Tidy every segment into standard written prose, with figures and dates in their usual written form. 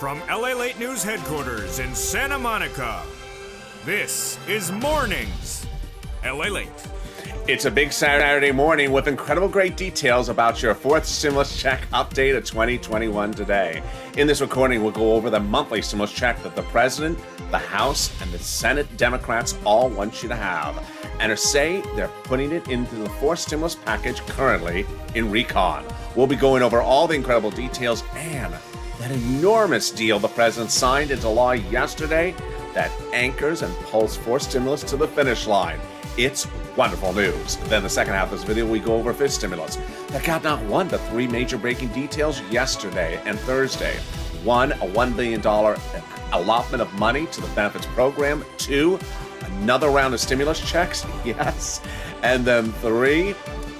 From LALATE News Headquarters in Santa Monica, this is Mornings, LALATE. It's a big Saturday morning with incredible great details about your fourth stimulus check update of 2021 today. In this recording, we'll go over the monthly stimulus check that the President, the House, and the Senate Democrats all want you to have, and say they're putting it into the fourth stimulus package currently in recon. We'll be going over all the incredible details and that enormous deal the President signed into law yesterday that anchors and pulls fourth stimulus to the finish line. It's wonderful news. Then the second half of this video, we go over fifth stimulus that got not one, but three major breaking details yesterday and Thursday. One, a $1 billion allotment of money to the benefits program. Two, another round of stimulus checks. Yes. And then three,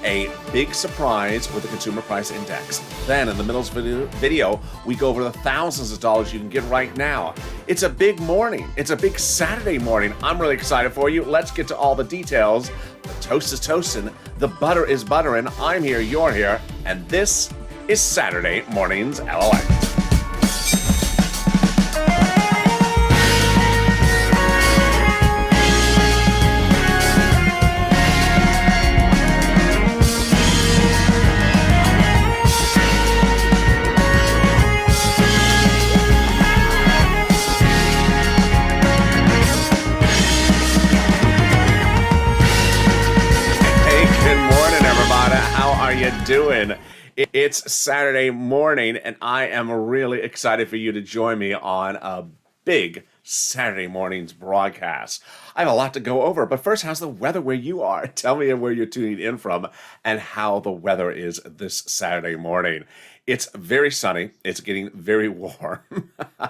a big surprise with the consumer price index. Then in the middle of the video, we go over the thousands of dollars you can get right now. It's a big morning. It's a big Saturday morning. I'm really excited for you. Let's get to all the details. The toast is toasting. The butter is buttering. I'm here, you're here. And this is Saturday Mornings LALATE. Doing? It's Saturday morning, and I am really excited for you to join me on a big Saturday morning's broadcast. I have a lot to go over, but first, how's the weather where you are? Tell me where you're tuning in from and how the weather is this Saturday morning. It's very sunny. It's getting very warm.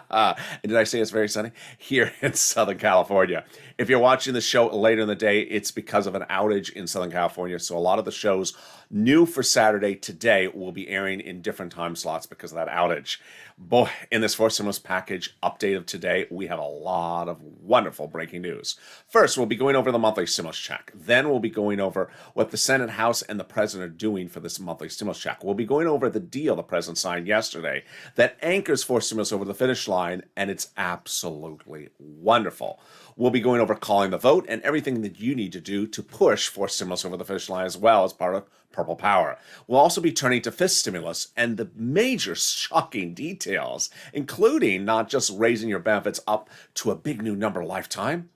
And did I say it's very sunny? Here in Southern California. If you're watching the show later in the day, it's because of an outage in Southern California. So a lot of the shows new for Saturday today will be airing in different time slots because of that outage. Boy, in this fourth stimulus package update of today, we have a lot of wonderful breaking news. First, we'll be going over the monthly stimulus check. Then we'll be going over what the Senate, House, and the President are doing for this monthly stimulus check. We'll be going over the deal the President signed yesterday that anchors fourth stimulus over the finish line, and it's absolutely wonderful. We'll be going over calling the vote and everything that you need to do to push fourth stimulus over the finish line as well as part of Purple Power. We'll also be turning to fifth stimulus and the major shocking details, including not just raising your benefits up to a big new number lifetime,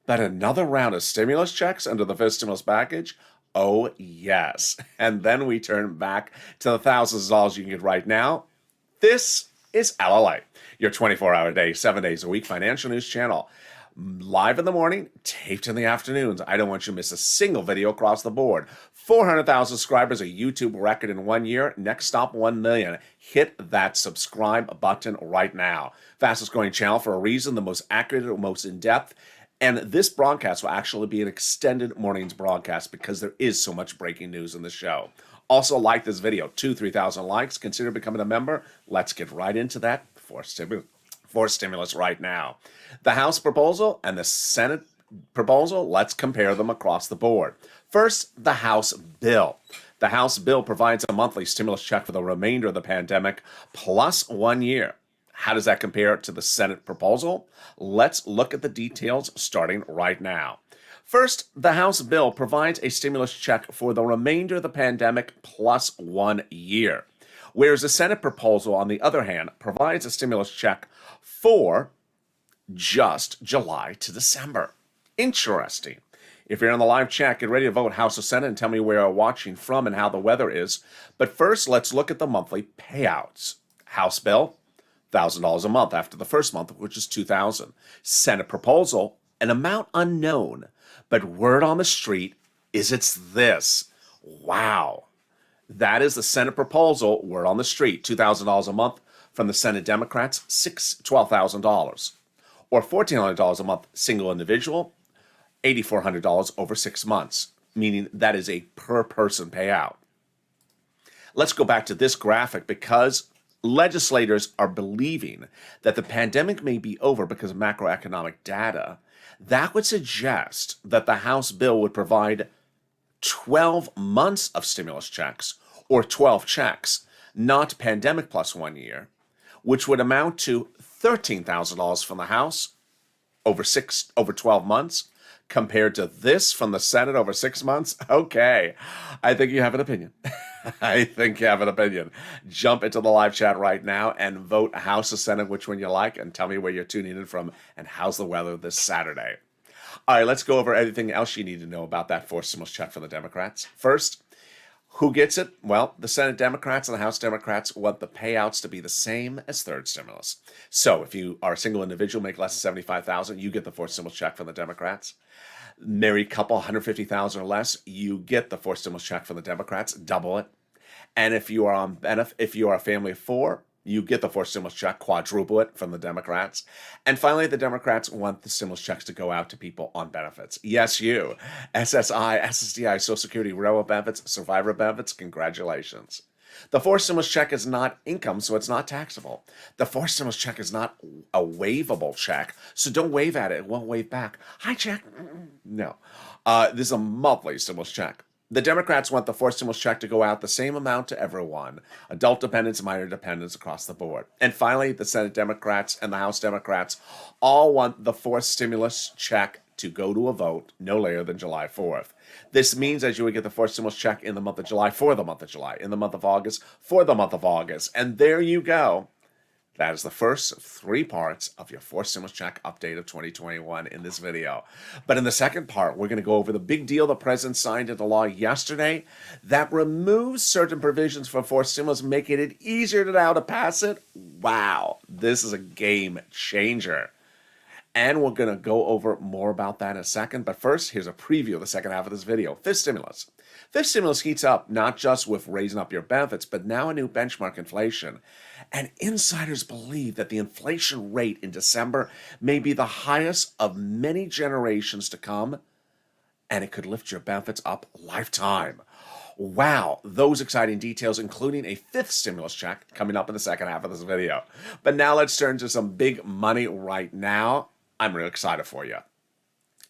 but another round of stimulus checks under the fifth stimulus package. Oh, yes. And then we turn back to the thousands of dollars you can get right now. This is LALATE, your 24-hour day, 7 days a week financial news channel. Live in the morning, taped in the afternoons. I don't want you to miss a single video across the board. 400,000 subscribers, a YouTube record in 1 year. Next stop, 1 million. Hit that subscribe button right now. Fastest growing channel for a reason, the most accurate, most in-depth. And this broadcast will actually be an extended morning's broadcast because there is so much breaking news in the show. Also, like this video, 3,000 likes. Consider becoming a member. Let's get right into that for stimulus right now. The House proposal and the Senate proposal, let's compare them across the board. First, the House bill. The House bill provides a monthly stimulus check for the remainder of the pandemic plus 1 year. How does that compare to the Senate proposal? Let's look at the details starting right now. First, the House bill provides a stimulus check for the remainder of the pandemic plus 1 year, whereas the Senate proposal, on the other hand, provides a stimulus check for just July to December. Interesting. If you're on the live chat, get ready to vote House or Senate and tell me where you're watching from and how the weather is. But first, let's look at the monthly payouts. House bill, $1,000 a month after the first month, which is $2,000. Senate proposal, an amount unknown, but word on the street is it's this. Wow. That is the Senate proposal, word on the street, $2,000 a month from the Senate Democrats, $12,000. Or $1,400 a month, single individual, $8,400 over 6 months, meaning that is a per person payout. Let's go back to this graphic because legislators are believing that the pandemic may be over because of macroeconomic data. That would suggest that the House bill would provide 12 months of stimulus checks or 12 checks, not pandemic plus 1 year, which would amount to $13,000 from the House over 12 months, compared to this from the Senate over 6 months. Okay, I think you have an opinion. I think you have an opinion. Jump into the live chat right now and vote House or Senate, which one you like, and tell me where you're tuning in from and how's the weather this Saturday. All right, let's go over everything else you need to know about that fourth stimulus check for the Democrats. First, who gets it? Well, the Senate Democrats and the House Democrats want the payouts to be the same as third stimulus. So if you are a single individual, make less than $75,000, you get the fourth stimulus check from the Democrats. Married couple, $150,000 or less, you get the fourth stimulus check from the Democrats, double it. And if you are if you are a family of four, you get the fourth stimulus check, quadruple it from the Democrats. And finally, the Democrats want the stimulus checks to go out to people on benefits. Yes, you. SSI, SSDI, Social Security, railroad benefits, survivor benefits, congratulations. The fourth stimulus check is not income, so it's not taxable. The fourth stimulus check is not a waivable check, so don't wave at it. It won't wave back. Hi, check. No. This is a monthly stimulus check. The Democrats want the fourth stimulus check to go out the same amount to everyone, adult dependents, minor dependents across the board. And finally, the Senate Democrats and the House Democrats all want the fourth stimulus check to go to a vote no later than July 4th. This means that you would get the fourth stimulus check in the month of July for the month of July, in the month of August for the month of August. And there you go. That is the first of 3 parts of your fourth stimulus check update of 2021 in this video. But in the second part, we're going to go over the big deal the president signed into law yesterday that removes certain provisions for fourth stimulus, making it easier now to pass it. Wow, this is a game changer. And we're going to go over more about that in a second. But first, here's a preview of the second half of this video. Fifth stimulus. Fifth stimulus heats up not just with raising up your benefits, but now a new benchmark inflation. And insiders believe that the inflation rate in December may be the highest of many generations to come, and it could lift your benefits up lifetime. Wow, those exciting details, including a fifth stimulus check, coming up in the second half of this video. But now let's turn to some big money right now. I'm really excited for you.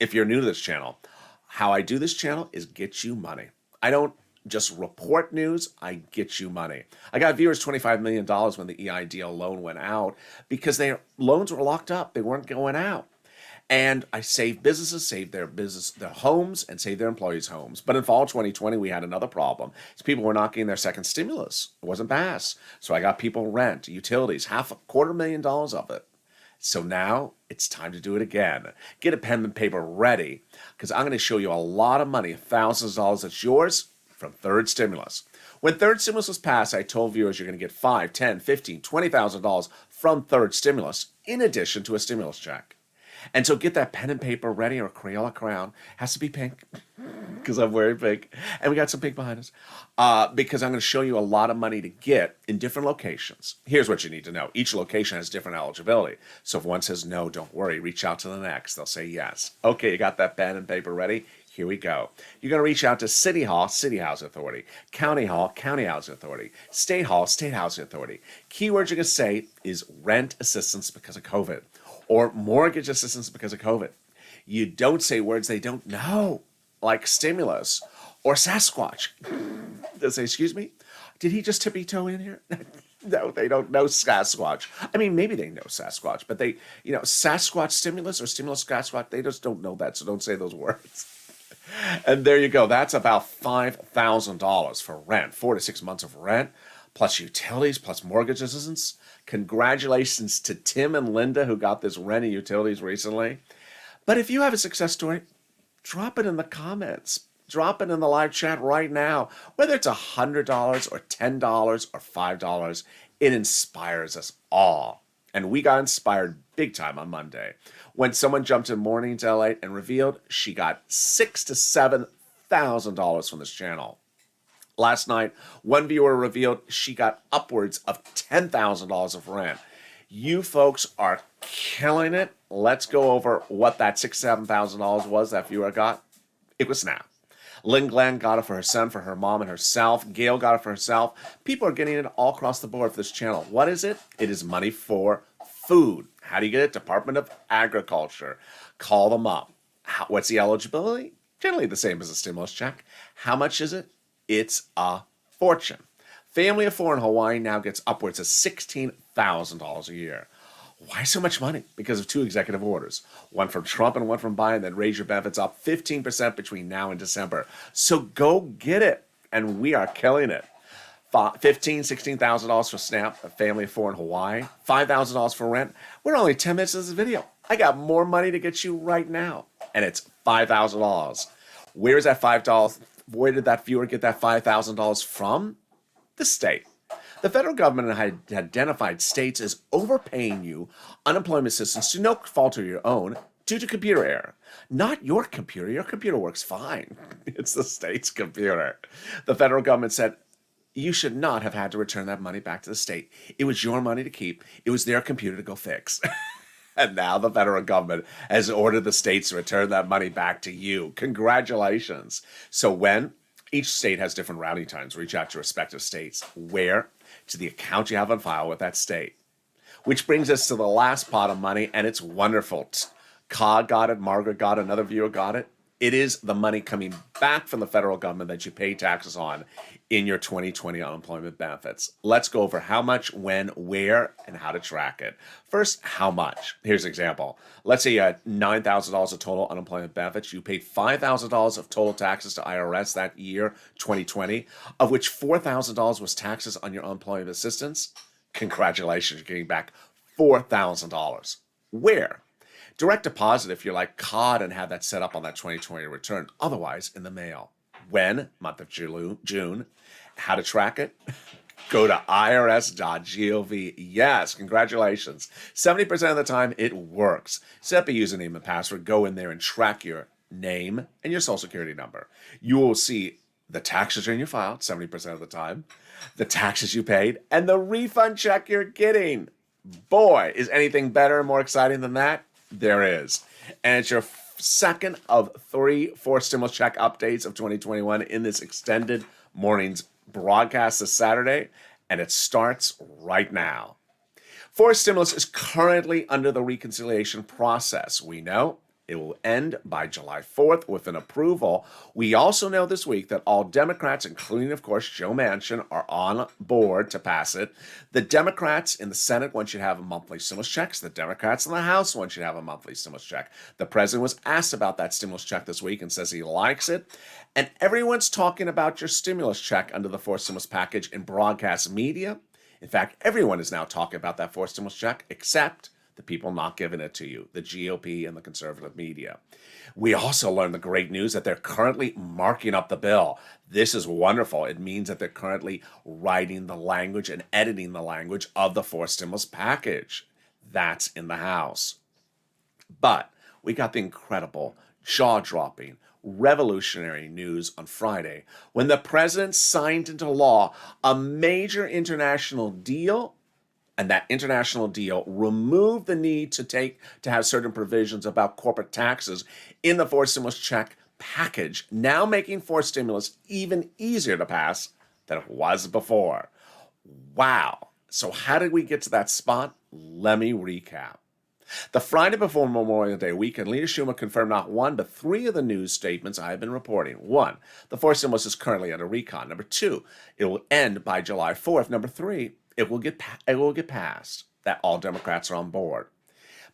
If you're new to this channel, how I do this channel is get you money. I don't just report news, I get you money. I got viewers $25 million when the EIDL loan went out because their loans were locked up. They weren't going out. And I saved businesses, saved their homes, and saved their employees' homes. But in fall 2020, we had another problem. People were not getting their second stimulus. It wasn't passed. So I got people rent, utilities, $250,000 of it. So now it's time to do it again. Get a pen and paper ready, because I'm going to show you a lot of money, thousands of dollars that's yours from third stimulus. When third stimulus was passed, I told viewers you're going to get $5, $10, $15, $20,000 from third stimulus in addition to a stimulus check. And so get that pen and paper ready, or a Crayola crayon. Has to be pink, because I'm wearing pink. And we got some pink behind us. Because I'm going to show you a lot of money to get in different locations. Here's what you need to know. Each location has different eligibility. So if one says no, don't worry. Reach out to the next. They'll say yes. Okay, you got that pen and paper ready? Here we go. You're going to reach out to City Hall, City Housing Authority. County Hall, County Housing Authority. State Hall, State Housing Authority. Keyword you're going to say is rent assistance because of COVID, or mortgage assistance because of COVID. You don't say words they don't know, like stimulus or Sasquatch. They'll say, excuse me, did he just tippy-toe in here? No, they don't know Sasquatch. I mean, maybe they know Sasquatch, but they, Sasquatch stimulus or stimulus Sasquatch, they just don't know that, so don't say those words. And there you go. That's about $5,000 for rent, 4 to 6 months of rent, plus utilities, plus mortgage assistance. Congratulations to Tim and Linda who got this rent and utilities recently. But if you have a success story, drop it in the comments. Drop it in the live chat right now. Whether it's $100 or $10 or $5, it inspires us all. And we got inspired big time on Monday when someone jumped in Mornings LA and revealed she got $6,000 to $7,000 from this channel. Last night, one viewer revealed she got upwards of $10,000 of rent. You folks are killing it. Let's go over what that $6,000 to $7,000 was that viewer got. It was Snap. Lynn Glenn got it for her son, for her mom, and herself. Gail got it for herself. People are getting it all across the board for this channel. What is it? It is money for food. How do you get it? Department of Agriculture. Call them up. What's the eligibility? Generally the same as a stimulus check. How much is it? It's a fortune. Family of four in Hawaii now gets upwards of $16,000 a year. Why so much money? Because of two executive orders, one from Trump and one from Biden, that raise your benefits up 15% between now and December. So go get it. And we are killing it. $16,000 for SNAP, a family of four in Hawaii, $5,000 for rent. We're only 10 minutes of this video. I got more money to get you right now. And it's $5,000. Where is that $5? Where did that viewer get that $5,000 from? The state. The federal government had identified states as overpaying you unemployment assistance to no fault of your own due to computer error. Not your computer. Your computer works fine. It's the state's computer. The federal government said, you should not have had to return that money back to the state. It was your money to keep. It was their computer to go fix. And now the federal government has ordered the states to return that money back to you. Congratulations. So when each state has different routing times, reach out to respective states. Where? To the account you have on file with that state. Which brings us to the last pot of money, and it's wonderful. Ka got it, Margaret got it, another viewer got it. It is the money coming back from the federal government that you pay taxes on in your 2020 unemployment benefits. Let's go over how much, when, where, and how to track it. First, how much? Here's an example. Let's say you had $9,000 of total unemployment benefits. You paid $5,000 of total taxes to IRS that year, 2020, of which $4,000 was taxes on your unemployment assistance. Congratulations, you're getting back $4,000. Where? Direct deposit if you're like COD and have that set up on that 2020 return. Otherwise, in the mail. When? Month of June. How to track it? Go to irs.gov. Yes, congratulations. 70% of the time, it works. Set up a username and password. Go in there and track your name and your social security number. You will see the taxes are in your file 70% of the time, the taxes you paid, and the refund check you're getting. Boy, is anything better and more exciting than that? There is. And it's your second of 3 4 stimulus check updates of 2021 in this extended morning's broadcast this Saturday, and it starts right now. Fourth stimulus is currently under the reconciliation process. We know it will end by July 4th with an approval. We also know this week that all Democrats, including, of course, Joe Manchin, are on board to pass it. The Democrats in the Senate want you to have a monthly stimulus checks. The Democrats in the House want you to have a monthly stimulus check. The president was asked about that stimulus check this week and says he likes it. And everyone's talking about your stimulus check under the fourth stimulus package in broadcast media. In fact, everyone is now talking about that fourth stimulus check except the people not giving it to you, the GOP and the conservative media. We also learned the great news that they're currently marking up the bill. This is wonderful. It means that they're currently writing the language and editing the language of the fourth stimulus package. That's in the House. But we got the incredible, jaw-dropping, revolutionary news on Friday when the president signed into law a major international deal. And that international deal removed the need to have certain provisions about corporate taxes in the fourth stimulus check package, now making fourth stimulus even easier to pass than it was before. Wow. So how did we get to that spot? Let me recap. The Friday before Memorial Day weekend, Leader Schumer confirmed not one, but 3 of the news statements I have been reporting. 1, the fourth stimulus is currently under recon. Number 2, it will end by July 4th. Number 3, it will get passed, that all Democrats are on board.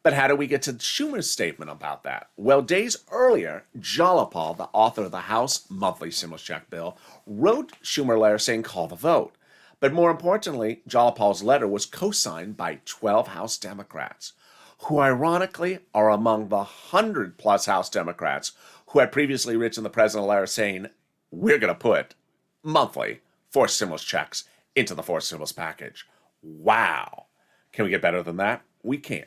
But how do we get to Schumer's statement about that? Well, days earlier, Jalapal, the author of the House monthly stimulus check bill, wrote Schumer a letter saying call the vote. But more importantly, Jalapal's letter was co-signed by 12 House Democrats, who ironically are among the 100-plus House Democrats who had previously written the president a letter saying, we're going to put monthly fourth stimulus checks into the fourth stimulus package. Wow. Can we get better than that? We can.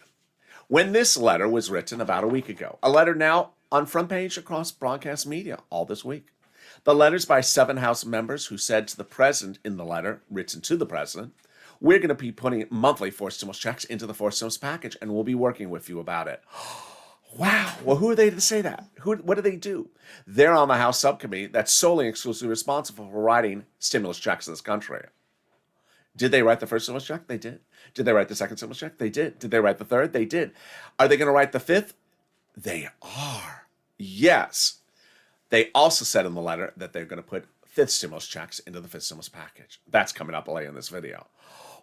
When this letter was written about a week ago, a letter now on front page across broadcast media all this week. The letter's by 7 House members who said to the president in the letter, written to the president, we're going to be putting monthly fourth stimulus checks into the fourth stimulus package, and we'll be working with you about it. Wow. Well, who are they to say that? What do they do? They're on the House subcommittee that's solely and exclusively responsible for writing stimulus checks in this country. Did they write the first stimulus check? They did. Did they write the second stimulus check? They did. Did they write the third? They did. Are they going to write the fifth? They are. Yes. They also said in the letter that they're going to put fifth stimulus checks into the fifth stimulus package. That's coming up later in this video.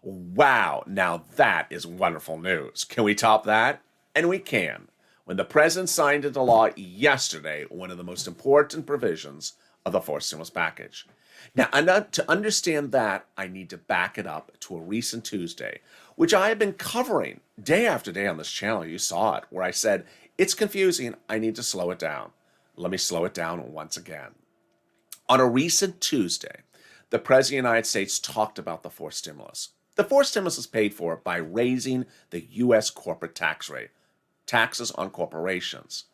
Wow, now that is wonderful news. Can we top that? And we can. When the president signed into law yesterday, one of the most important provisions of the fourth stimulus package. Now, to understand that, I need to back it up to a recent Tuesday, which I have been covering day after day on this channel. You saw it, where I said, it's confusing, I need to slow it down. Let me slow it down once again. On a recent Tuesday, the President of the United States talked about the fourth stimulus. The fourth stimulus is paid for by raising the U.S. corporate tax rate, taxes on corporations.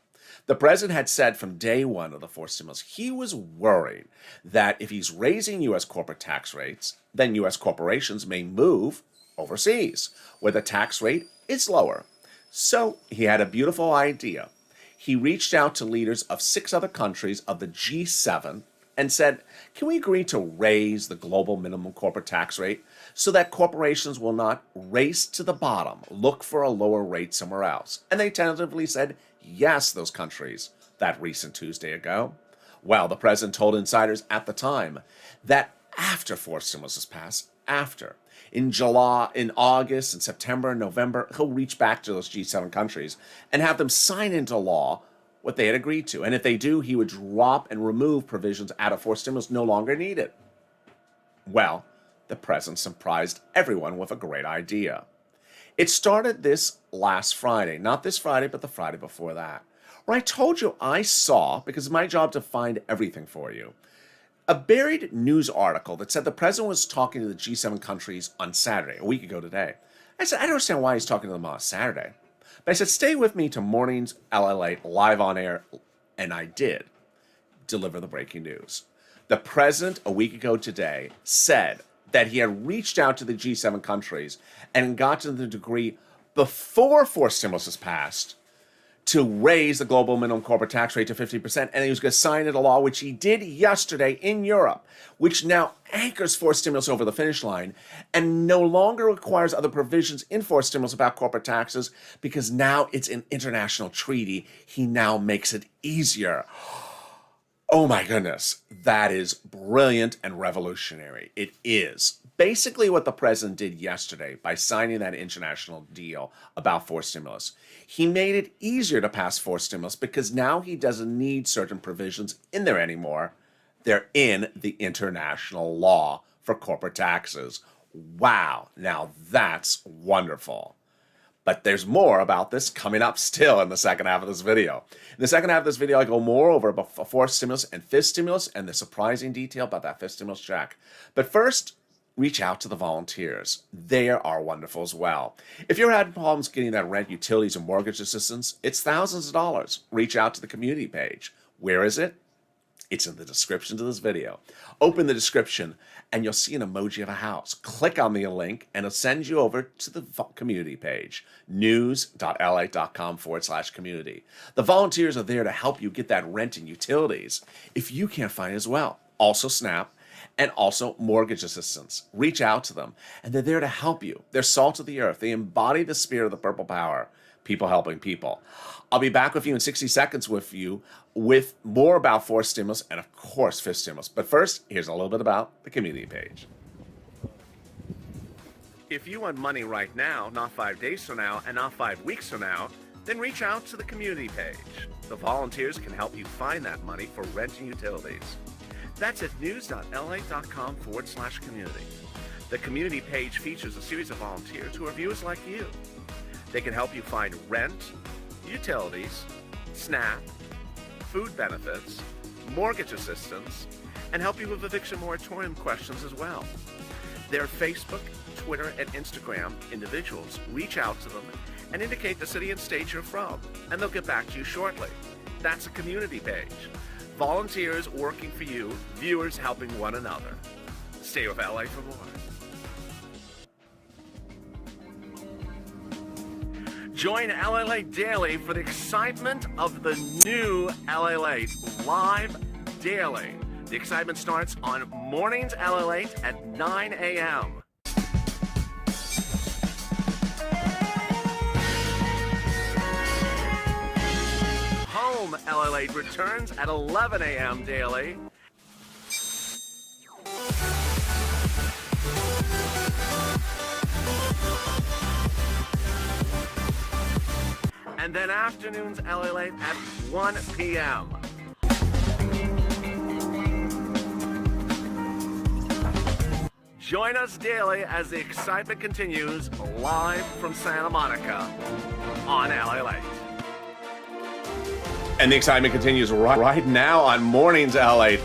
The president had said from day one of the fourth stimulus, he was worried that if he's raising U.S. corporate tax rates, then U.S. corporations may move overseas, where the tax rate is lower. So he had a beautiful idea. He reached out to leaders of 6 other countries of the G7 and said, can we agree to raise the global minimum corporate tax rate so that corporations will not race to the bottom, look for a lower rate somewhere else? And they tentatively said yes, those countries, that recent Tuesday ago. Well, the president told insiders at the time that after fourth stimulus is passed, in July, in August, and September, and November, he'll reach back to those G7 countries and have them sign into law what they had agreed to. And if they do, he would drop and remove provisions out of fourth stimulus no longer needed. Well, the president surprised everyone with a great idea. It started this last Friday, not this Friday, but the Friday before that, where I told you I saw, because it's my job to find everything for you, a buried news article that said the president was talking to the G7 countries on Saturday, a week ago today. I said, I don't understand why he's talking to them on Saturday. But I said, stay with me to mornings LALATE live on air, and I did deliver the breaking news. The president, a week ago today, said that he had reached out to the G7 countries and got to the degree before fourth stimulus was passed to raise the global minimum corporate tax rate to 50%, and he was going to sign into law, which he did yesterday in Europe, which now anchors fourth stimulus over the finish line and no longer requires other provisions in fourth stimulus about corporate taxes because now it's an international treaty. He now makes it easier. Oh my goodness, that is brilliant and revolutionary. It is. Basically what the president did yesterday by signing that international deal about fourth stimulus, he made it easier to pass fourth stimulus because now he doesn't need certain provisions in there anymore. They're in the international law for corporate taxes. Wow, now that's wonderful. But there's more about this coming up still in the second half of this video. In the second half of this video, I go more over about fourth stimulus and fifth stimulus and the surprising detail about that fifth stimulus check. But first, reach out to the volunteers. They are wonderful as well. If you're having problems getting that rent, utilities, and mortgage assistance, it's thousands of dollars. Reach out to the community page. Where is it? It's in the description to this video. Open the description and you'll see an emoji of a house. Click on the link and it'll send you over to the community page, news.la.com/community. The volunteers are there to help you get that rent and utilities if you can't find it as well. Also SNAP and also mortgage assistance. Reach out to them and they're there to help you. They're salt of the earth. They embody the spirit of the purple power. People helping people. I'll be back with you in 60 seconds with more about fourth stimulus and, of course, fifth stimulus. But first, here's a little bit about the community page. If you want money right now, not 5 days from now, and not 5 weeks from now, then reach out to the community page. The volunteers can help you find that money for rent and utilities. That's at news.la.com/community. The community page features a series of volunteers who are viewers like you. They can help you find rent, utilities, SNAP, food benefits, mortgage assistance, and help you with eviction moratorium questions as well. Their Facebook, Twitter, and Instagram individuals reach out to them and indicate the city and state you're from, and they'll get back to you shortly. That's a community page. Volunteers working for you, viewers helping one another. Stay with LA for more. Join LALATE Daily for the excitement of the new LALATE live daily. The excitement starts on mornings LALATE at 9 a.m. Home LALATE returns at 11 a.m. daily. and then afternoons LALATE at 1 p.m. Join us daily as the excitement continues live from Santa Monica on LALATE. And the excitement continues right now on Mornings LALATE.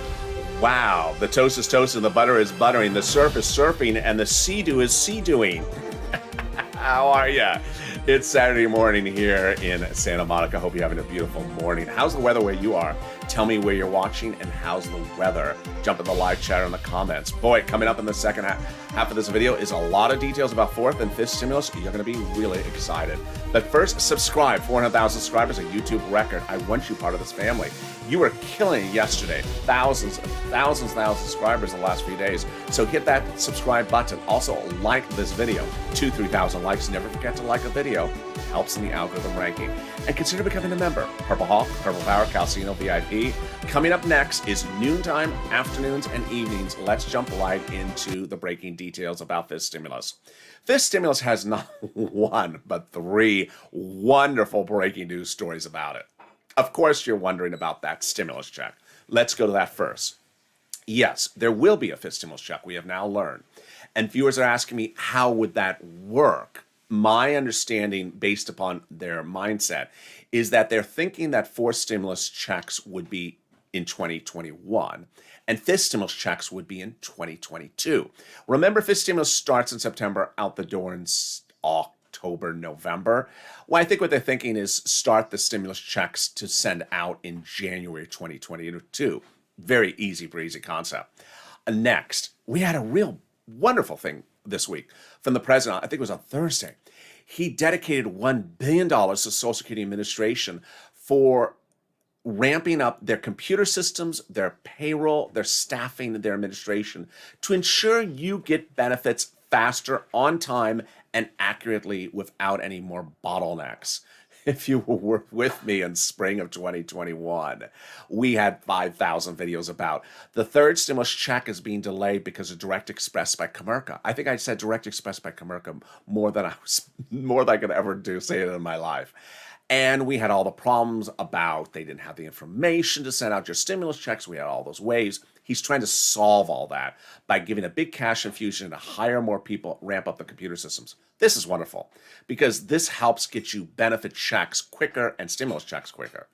Wow, the toast is toasting, the butter is buttering, the surf is surfing, and the sea-dew is sea-dewing. How are ya? It's Saturday morning here in Santa Monica. Hope you're having a beautiful morning. How's the weather where you are? Tell me where you're watching and how's the weather. Jump in the live chat or in the comments. Boy, coming up in the second half of this video is a lot of details about fourth and fifth stimulus. You're going to be really excited. But first, subscribe. 400,000 subscribers, a YouTube record. I want you part of this family. You were killing it yesterday. Thousands of subscribers in the last few days. So hit that subscribe button. Also, like this video. 2,000-3,000 likes. Never forget to like a video. It helps in the algorithm ranking. And consider becoming a member. Purple Hawk, Purple Power, Calcino VIP. Coming up next is noontime, afternoons, and evenings. Let's jump right into the breaking details about this stimulus. This stimulus has not one, but three wonderful breaking news stories about it. Of course, you're wondering about that stimulus check. Let's go to that first. Yes, there will be a fifth stimulus check. We have now learned. And viewers are asking me, how would that work? My understanding, based upon their mindset, is that they're thinking that fourth stimulus checks would be in 2021, and fifth stimulus checks would be in 2022. Remember, fifth stimulus starts in September, out the door in October, November. Well, I think what they're thinking is start the stimulus checks to send out in January 2022. Very easy breezy concept. Next, we had a real wonderful thing this week from the president. I think it was on Thursday. He dedicated $1 billion to Social Security Administration for ramping up their computer systems, their payroll, their staffing, and their administration to ensure you get benefits faster, on time, and accurately without any more bottlenecks. If you were with me in spring of 2021, we had 5,000 videos about. The third stimulus check is being delayed because of Direct Express by Comerica. I think I said Direct Express by Comerica more than I could ever say it in my life. And we had all the problems about they didn't have the information to send out your stimulus checks. We had all those waves. He's trying to solve all that by giving a big cash infusion to hire more people, ramp up the computer systems. This is wonderful because this helps get you benefit checks quicker and stimulus checks quicker.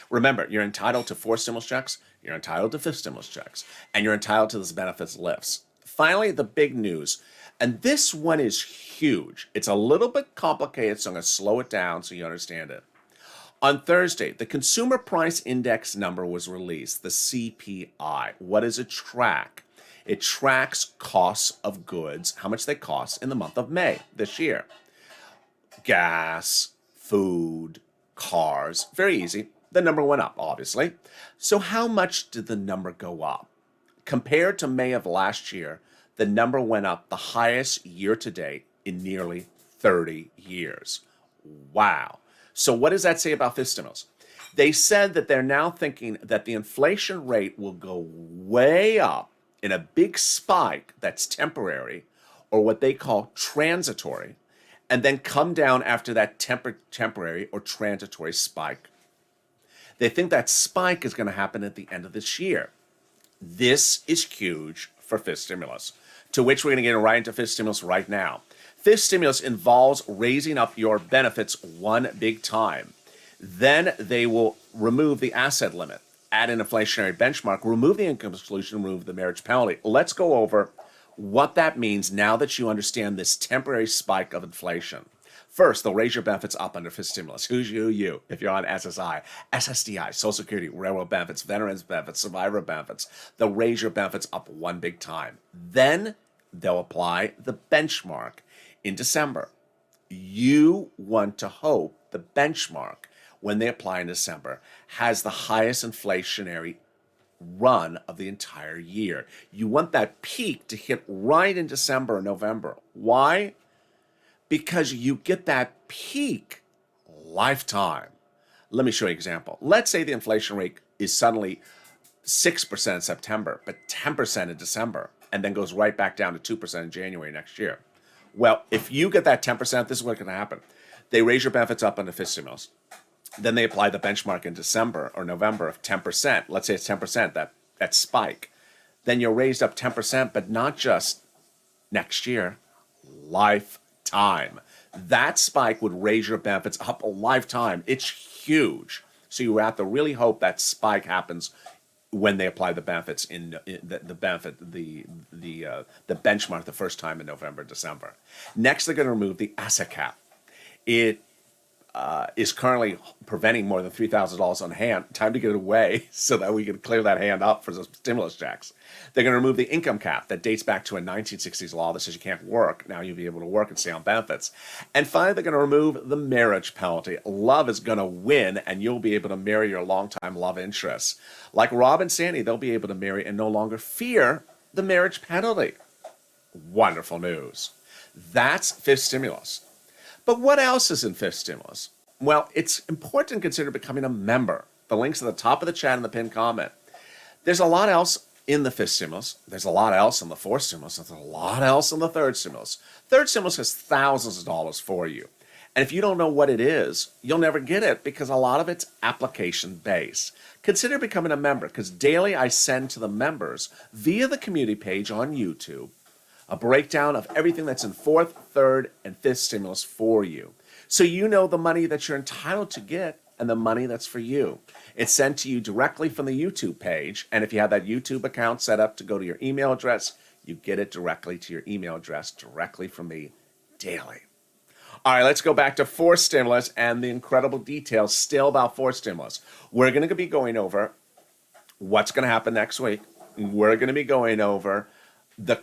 Remember, you're entitled to four stimulus checks, you're entitled to fifth stimulus checks, and you're entitled to this benefits lifts. Finally, the big news, and this one is huge. It's a little bit complicated, so I'm going to slow it down so you understand it. On Thursday, the Consumer Price Index number was released, the CPI. What does it track? It tracks costs of goods, how much they cost in the month of May this year. Gas, food, cars, very easy. The number went up, obviously. So how much did the number go up? Compared to May of last year, the number went up the highest year to date in nearly 30 years. Wow. So what does that say about fifth stimulus? They said that they're now thinking that the inflation rate will go way up in a big spike that's temporary, or what they call transitory, and then come down after that temporary or transitory spike. They think that spike is going to happen at the end of this year. This is huge for fifth stimulus, to which we're going to get right into fifth stimulus right now. Fifth stimulus involves raising up your benefits one big time. Then they will remove the asset limit, add an inflationary benchmark, remove the income exclusion, remove the marriage penalty. Let's go over what that means now that you understand this temporary spike of inflation. First, they'll raise your benefits up under fifth stimulus. Who's you? If you're on SSI, SSDI, Social Security, railroad benefits, veterans benefits, survivor benefits, they'll raise your benefits up one big time. Then they'll apply the benchmark in December. You want to hope the benchmark, when they apply in December, has the highest inflationary run of the entire year. You want that peak to hit right in December or November. Why? Because you get that peak lifetime. Let me show you an example. Let's say the inflation rate is suddenly 6% in September, but 10% in December, and then goes right back down to 2% in January next year. Well, if you get that 10%, this is what's going to happen. They raise your benefits up on the fifth stimulus. Then they apply the benchmark in December or November of 10%. Let's say it's 10%, that spike. Then you're raised up 10%, but not just next year, lifetime. That spike would raise your benefits up a lifetime. It's huge. So you have to really hope that spike happens when they apply the benefits in the benchmark the first time in November, December. Next, they're going to remove the asset cap. It is currently preventing more than $3,000 on hand. Time to get it away so that we can clear that hand up for some stimulus checks. They're going to remove the income cap that dates back to a 1960s law that says you can't work. Now you'll be able to work and stay on benefits. And finally, they're going to remove the marriage penalty. Love is going to win, and you'll be able to marry your longtime love interests. Like Rob and Sandy, they'll be able to marry and no longer fear the marriage penalty. Wonderful news. That's fifth stimulus. But what else is in fifth stimulus? Well, it's important to consider becoming a member. The link's at the top of the chat and the pinned comment. There's a lot else in the fifth stimulus. There's a lot else in the fourth stimulus. There's a lot else in the third stimulus. Third stimulus has thousands of dollars for you. And if you don't know what it is, you'll never get it because a lot of it's application-based. Consider becoming a member because daily I send to the members via the community page on YouTube a breakdown of everything that's in fourth, third, and fifth stimulus for you. So you know the money that you're entitled to get and the money that's for you. It's sent to you directly from the YouTube page, and if you have that YouTube account set up to go to your email address, you get it directly to your email address, directly from me, daily. All right, let's go back to fourth stimulus and the incredible details still about fourth stimulus. We're going to be going over what's going to happen next week. We're going to be going over the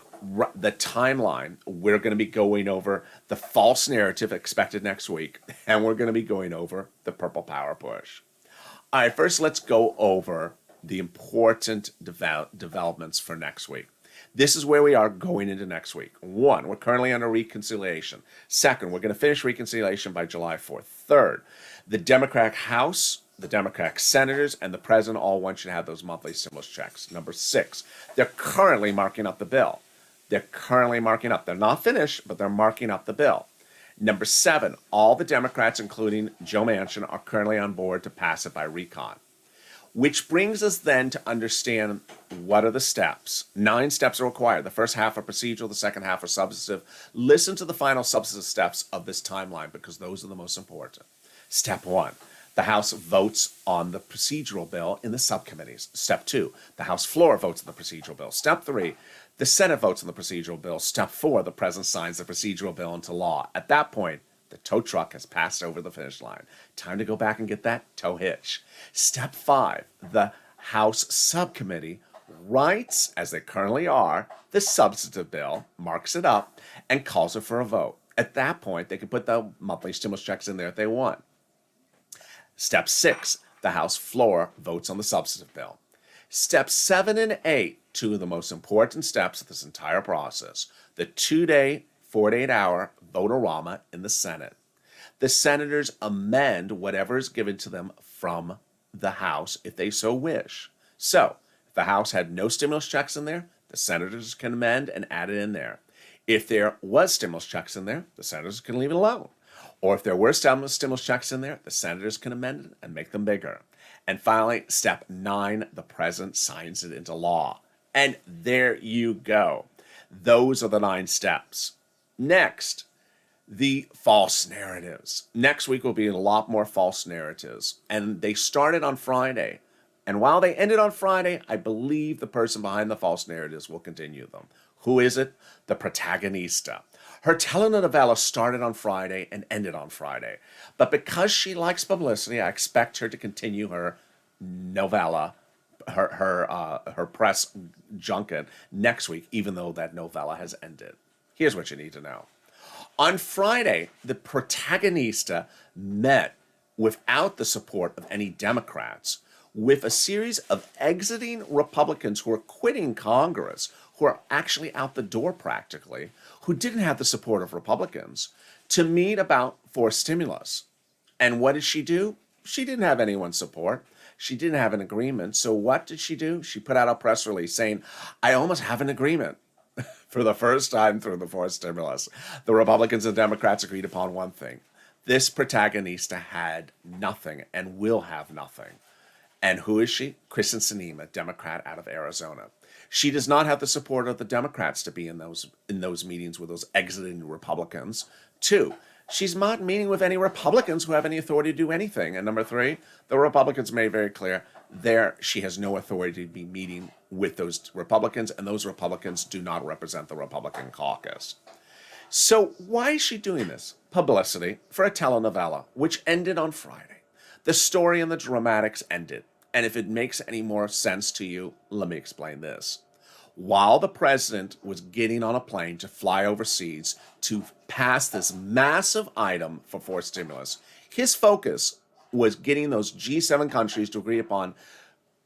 timeline. We're going to be going over the false narrative expected next week, and we're going to be going over the purple power push. All right, first let's go over the important developments for next week. This is where we are going into next week. One, we're currently under reconciliation. Second, we're going to finish reconciliation by July 4th. Third, the Democratic House, the Democratic senators, and the president all want you to have those monthly stimulus checks. Number 6, they're currently marking up the bill. They're currently marking up. They're not finished, but they're marking up the bill. Number 7, all the Democrats, including Joe Manchin, are currently on board to pass it by recon. Which brings us then to understand what are the steps. 9 steps are required. The first half are procedural, the second half are substantive. Listen to the final substantive steps of this timeline because those are the most important. Step 1, the House votes on the procedural bill in the subcommittees. Step 2, the House floor votes on the procedural bill. Step 3, the Senate votes on the procedural bill. Step 4, the President signs the procedural bill into law. At that point, the tow truck has passed over the finish line. Time to go back and get that tow hitch. Step 5, the House subcommittee writes, as they currently are, the substantive bill, marks it up, and calls it for a vote. At that point, they can put the monthly stimulus checks in there if they want. Step 6, the House floor votes on the substantive bill. Steps 7 and 8, 2 of the most important steps of this entire process. The 2-day, 48-hour vote-a-rama in the Senate. The senators amend whatever is given to them from the House if they so wish. So, if the House had no stimulus checks in there, the senators can amend and add it in there. If there was stimulus checks in there, the senators can leave it alone. Or if there were stimulus checks in there, the senators can amend it and make them bigger. And finally, step 9, the president signs it into law. And there you go. Those are the 9 steps. Next, the false narratives. Next week will be a lot more false narratives. And they started on Friday. And while they ended on Friday, I believe the person behind the false narratives will continue them. Who is it? The protagonista. Her telenovela started on Friday and ended on Friday. But because she likes publicity, I expect her to continue her novella, her press junket next week, even though that novella has ended. Here's what you need to know. On Friday, the protagonista met without the support of any Democrats with a series of exiting Republicans who are quitting Congress, who are actually out the door practically, who didn't have the support of Republicans, to meet about forced stimulus. And what did she do? She didn't have anyone's support. She didn't have an agreement. So what did she do? She put out a press release saying, I almost have an agreement. For the first time through the fourth stimulus, the Republicans and Democrats agreed upon one thing. This protagonista had nothing and will have nothing. And who is she? Kristen Sinema, Democrat out of Arizona. She does not have the support of the Democrats to be in those meetings with those exiting Republicans. 2, she's not meeting with any Republicans who have any authority to do anything. And number 3, the Republicans made very clear she has no authority to be meeting with those Republicans, and those Republicans do not represent the Republican caucus. So why is she doing this? Publicity for a telenovela, which ended on Friday. The story and the dramatics ended. And if it makes any more sense to you, let me explain this. While the president was getting on a plane to fly overseas to pass this massive item for forced stimulus, his focus was getting those G7 countries to agree upon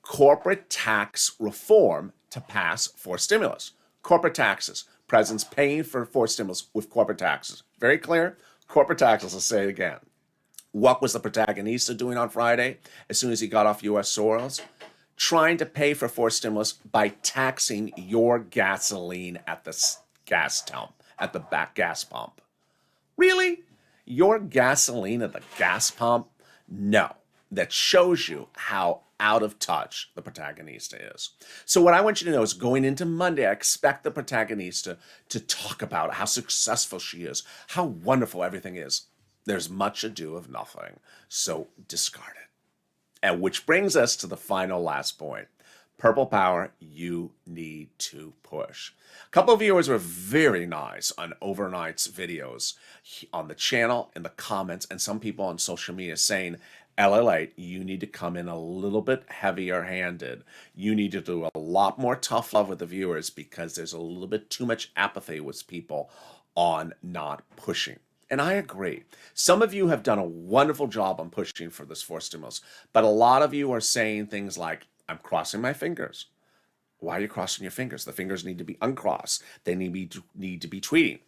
corporate tax reform to pass forced stimulus. Corporate taxes. President's paying for forced stimulus with corporate taxes. Very clear? Corporate taxes, I'll say it again. What was the protagonista doing on Friday as soon as he got off U.S. soils? Trying to pay for forced stimulus by taxing your gasoline at the gas pump, at the back gas pump. Really? Your gasoline at the gas pump? No. That shows you how out of touch the protagonista is. So what I want you to know is going into Monday, I expect the protagonista to talk about how successful she is, how wonderful everything is. There's much ado of nothing, so discard it. And which brings us to the final last point. Purple Power, you need to push. A couple of viewers were very nice on overnight's videos on the channel, in the comments, and some people on social media saying, LALATE, you need to come in a little bit heavier handed. You need to do a lot more tough love with the viewers because there's a little bit too much apathy with people on not pushing. And I agree. Some of you have done a wonderful job on pushing for this forced stimulus, but a lot of you are saying things like, I'm crossing my fingers. Why are you crossing your fingers? The fingers need to be uncrossed. They need to be tweeting.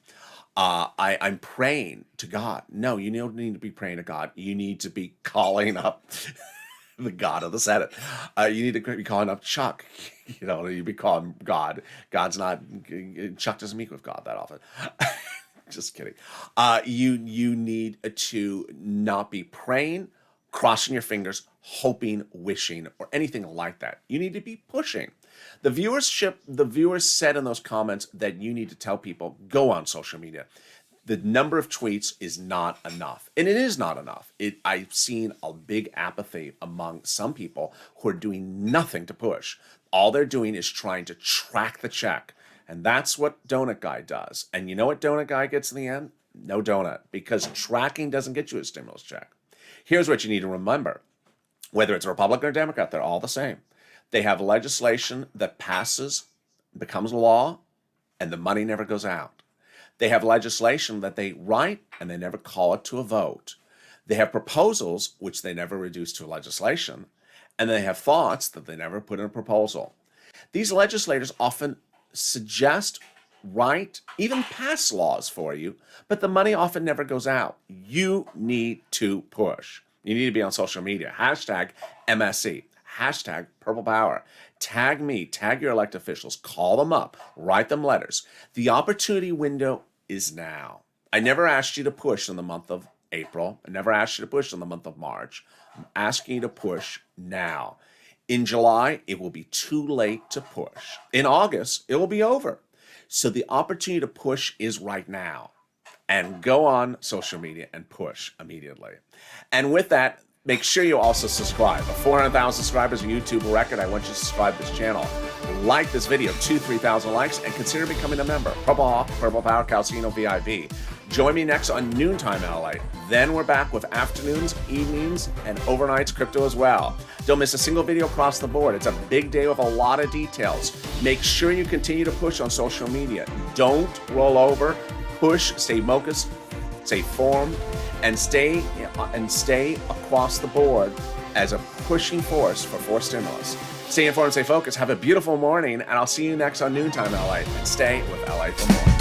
I'm praying to God. No, you don't need to be praying to God. You need to be calling up the God of the Senate. You need to be calling up Chuck. You be calling God. Chuck doesn't meet with God that often. Just kidding. You need to not be praying, crossing your fingers, hoping, wishing, or anything like that. You need to be pushing. The viewers said in those comments that you need to tell people, go on social media. The number of tweets is not enough. And it is not enough. I've seen a big apathy among some people who are doing nothing to push. All they're doing is trying to track the check. And that's what Donut Guy does. And you know what Donut Guy gets in the end? No donut, because tracking doesn't get you a stimulus check. Here's what you need to remember. Whether it's Republican or Democrat, they're all the same. They have legislation that passes, becomes law, and the money never goes out. They have legislation that they write and they never call it to a vote. They have proposals, which they never reduce to legislation, and they have thoughts that they never put in a proposal. These legislators often suggest, write, even pass laws for you, but the money often never goes out. You need to push. You need to be on social media. Hashtag MSE. Hashtag Purple Power. Tag me, tag your elected officials, call them up, write them letters. The opportunity window is now. I never asked you to push in the month of April. I never asked you to push in the month of March. I'm asking you to push now. In July, it will be too late to push. In August, it will be over. So the opportunity to push is right now. And go on social media and push immediately. And with that, make sure you also subscribe. A 400,000 subscribers YouTube record. I want you to subscribe to this channel. Like this video, 3,000 likes, and consider becoming a member. Purple Hawk, Purple Power, Calcino VIP. Join me next on Noontime LA. Then we're back with afternoons, evenings, and overnights crypto as well. Don't miss a single video across the board. It's a big day with a lot of details. Make sure you continue to push on social media. Don't roll over. Push, stay focused, stay formed, and stay across the board as a pushing force for forced stimulus. Stay informed, stay focused. Have a beautiful morning, and I'll see you next on Noontime LA. And stay with LA for more.